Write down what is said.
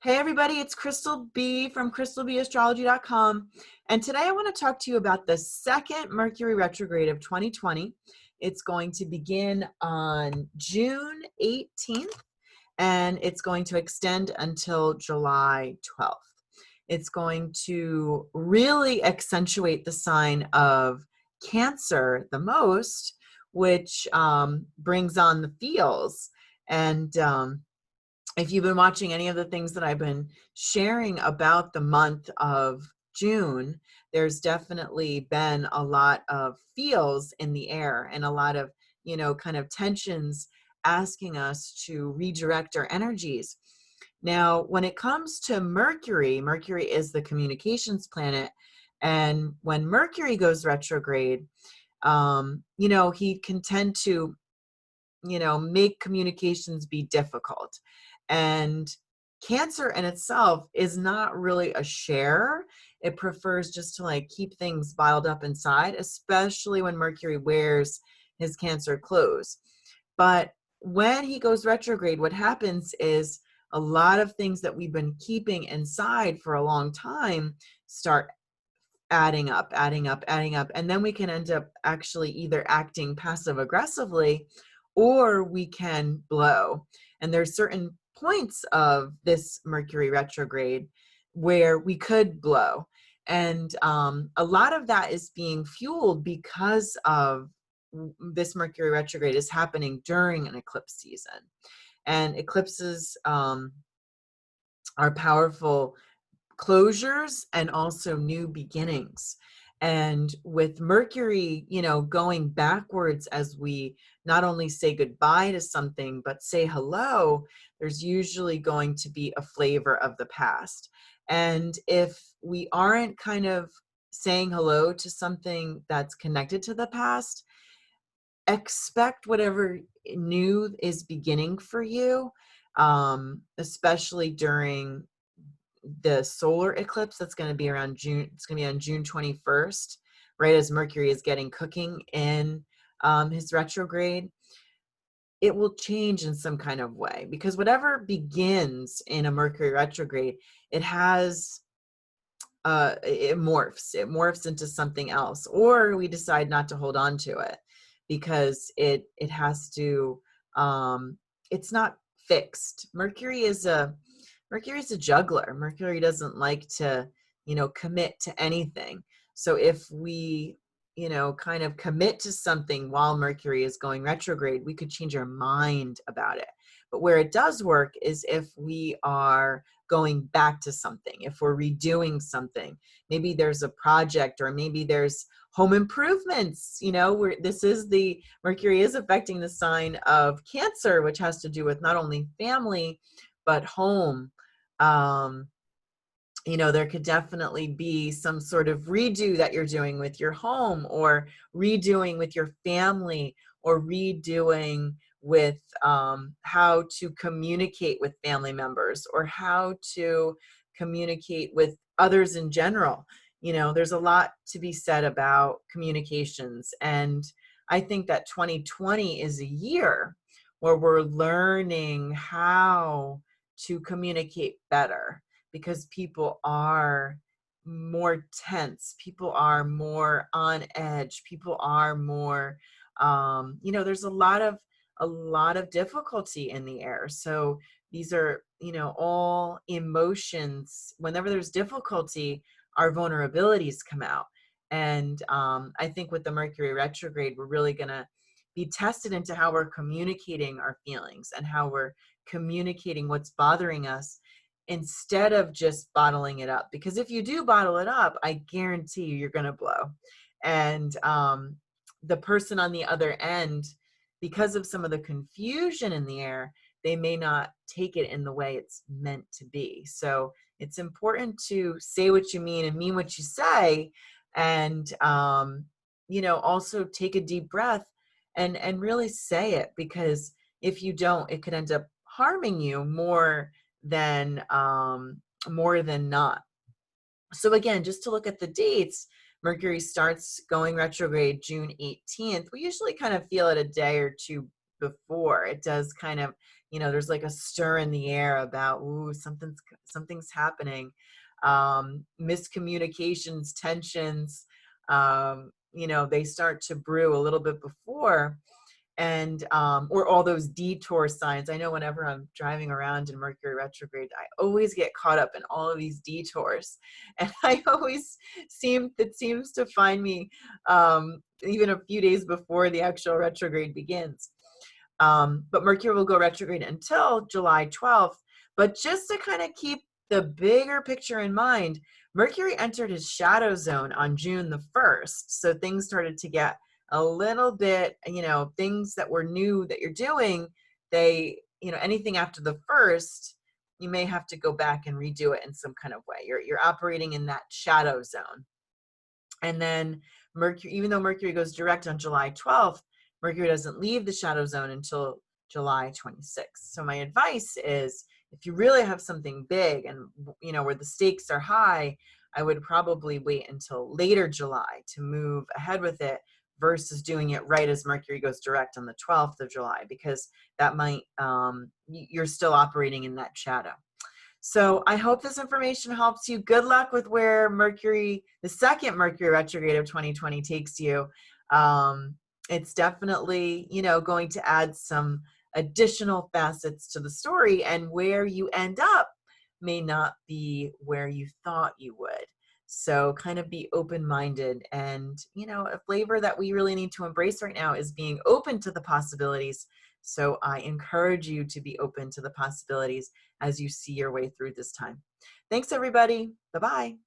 Hey everybody, it's Crystal B from crystalbastrology.com. And today I want to talk to you about the second Mercury retrograde of 2020. It's going to begin on June 18th and it's going to extend until July 12th. It's going to really accentuate the sign of Cancer the most, which brings on the feels. And if you've been watching any of the things that I've been sharing about the month of June, there's definitely been a lot of feels in the air and a lot of, kind of tensions asking us to redirect our energies. Now, when it comes to Mercury, Mercury is the communications planet. And when Mercury goes retrograde, he can tend to, make communications be difficult. And Cancer in itself is not really a share. It prefers just to keep things bottled up inside, especially when Mercury wears his Cancer clothes. But when he goes retrograde, what happens is a lot of things that we've been keeping inside for a long time start adding up. And then we can end up actually either acting passive aggressively or we can blow. And there's certain points of this Mercury retrograde where we could blow. And a lot of that is being fueled because of this Mercury retrograde is happening during an eclipse season. And eclipses are powerful closures and also new beginnings. And with Mercury, going backwards as we not only say goodbye to something, but say hello, there's usually going to be a flavor of the past. And if we aren't kind of saying hello to something that's connected to the past, expect whatever new is beginning for you, especially during the solar eclipse that's going to be around June. It's going to be on June 21st, right as Mercury is getting cooking in his retrograde. It will change in some kind of way because whatever begins in a Mercury retrograde, it has it morphs into something else, or we decide not to hold on to it because it has to it's not fixed. Mercury is a juggler. Mercury doesn't like to, commit to anything. So if we, kind of commit to something while Mercury is going retrograde, we could change our mind about it. But where it does work is if we are going back to something, if we're redoing something, maybe there's a project or maybe there's home improvements, where Mercury is affecting the sign of Cancer, which has to do with not only family, but home. There could definitely be some sort of redo that you're doing with your home or redoing with your family or redoing with how to communicate with family members or how to communicate with others in general. There's a lot to be said about communications. And I think that 2020 is a year where we're learning how to communicate better because people are more tense. People are more on edge. People are more, there's a lot of difficulty in the air. So these are, all emotions. Whenever there's difficulty, our vulnerabilities come out. And I think with the Mercury retrograde, we're really going to be tested into how we're communicating our feelings and how we're communicating what's bothering us instead of just bottling it up. Because if you do bottle it up, I guarantee you're going to blow. And the person on the other end, because of some of the confusion in the air, they may not take it in the way it's meant to be. So it's important to say what you mean and mean what you say. And, also take a deep breath and really say it, because if you don't, it could end up harming you more than not. So again, just to look at the dates, Mercury starts going retrograde June 18th. We usually kind of feel it a day or two before. It does kind of there's like a stir in the air about, ooh, something's happening. Miscommunications, tensions, they start to brew a little bit before. And or all those detour signs. I know whenever I'm driving around in Mercury retrograde, I always get caught up in all of these detours, and it seems to find me even a few days before the actual retrograde begins. But Mercury will go retrograde until July 12th. But just to kind of keep the bigger picture in mind, Mercury entered his shadow zone on June the 1st. So things started to get a little bit, things that were new that you're doing, anything after the 1st, you may have to go back and redo it in some kind of way. You're operating in that shadow zone. And then Mercury, even though Mercury goes direct on July 12th, Mercury doesn't leave the shadow zone until July 26th. So my advice is, if you really have something big and, where the stakes are high, I would probably wait until later July to move ahead with it versus doing it right as Mercury goes direct on the 12th of July, because that might, you're still operating in that shadow. So I hope this information helps you. Good luck with where Mercury, the second Mercury retrograde of 2020 takes you. It's definitely, going to add some additional facets to the story, and where you end up may not be where you thought you would. So kind of be open-minded, and, a flavor that we really need to embrace right now is being open to the possibilities. So I encourage you to be open to the possibilities as you see your way through this time. Thanks, everybody. Bye-bye.